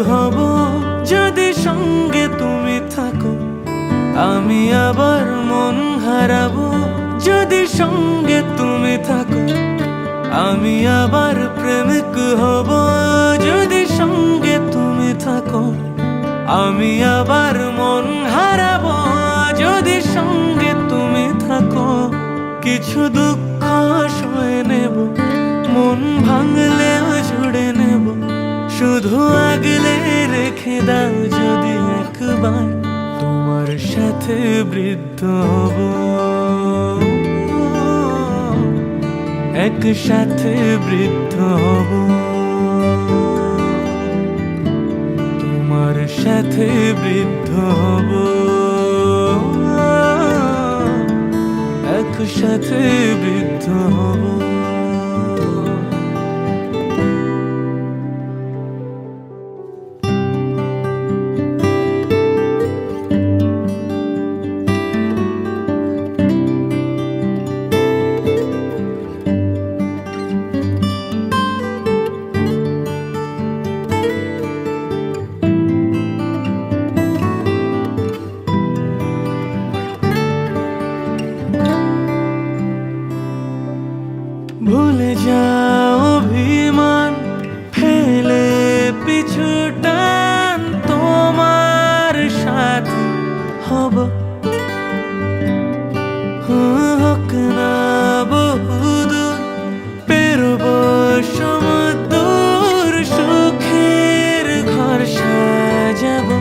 হব যদি সঙ্গে তুমি থাকো। আমি আবার মন হারাবো যদি সঙ্গে তুমি থাকো। আমি আবার প্রেমিক হব যদি সঙ্গে তুমি থাকো। আমি আবার মন হারাবো যদি সঙ্গে তুমি থাকো। কিছু দুঃখ সয়ে নেব, মন ভাঙলেও জুড়ে নেব। শুধু আগলে রেখে দাও যদি একবার, তোমার সাথে বৃদ্ধ হব, একসাথে বৃদ্ধ হব। তোমার সাথে বৃদ্ধ হব, একসাথে বৃদ্ধ হব। ভুলে যাও অভিমান, ফেলে পিছু টান। তোমার সাথে হব, হোক না বহুদূর, পেরোবো সমুদ্র। সুখের ঘর সাজাবো,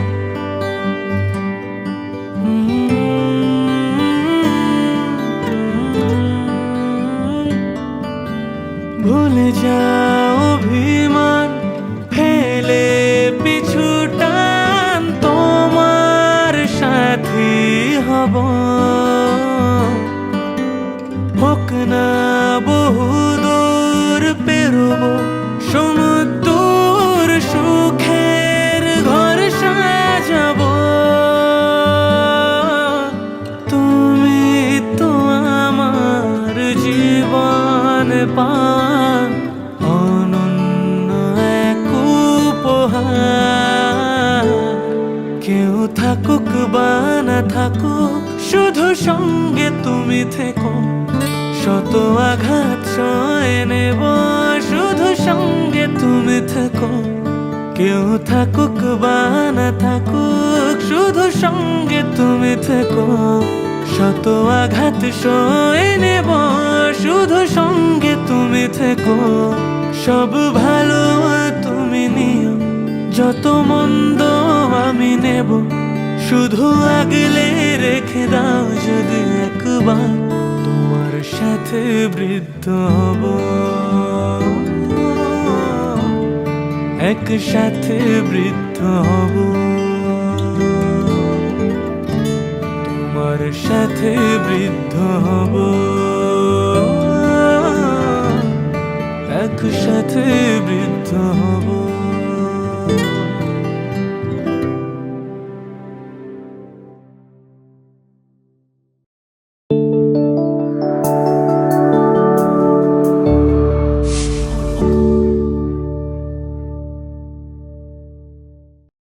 ভুলে যাও অভিমান, ফেলে পিছু টান। তোমার সাথী হব, হোক না বহুদূর, পেরোবো সমুদ্র। সুখের ঘর সাজাবো, তুমি তো আমার জীবন পান, অনন্য এক উপহার। কেউ থাকুক বা না থাকুক, শুধু সঙ্গে তুমি থেকো। শত আঘাত সয়ে নেব, শুধু সঙ্গে তুমি থেকো। কেউ থাকুক বা না থাকুক, শুধু সঙ্গে তুমি থেকো। শত আঘাত সয়ে নেব, শুধু সঙ্গে তুমি থেকো। সব ভালো তুমি নিও, যত মন্দ আমি নেব। শুধু আগলে রেখে দাও যদি একবার, তোমার সাথে বৃদ্ধ হব, একসাথে বৃদ্ধ হব। তোমার সাথে বৃদ্ধ হব, একসাথে বৃদ্ধ হব।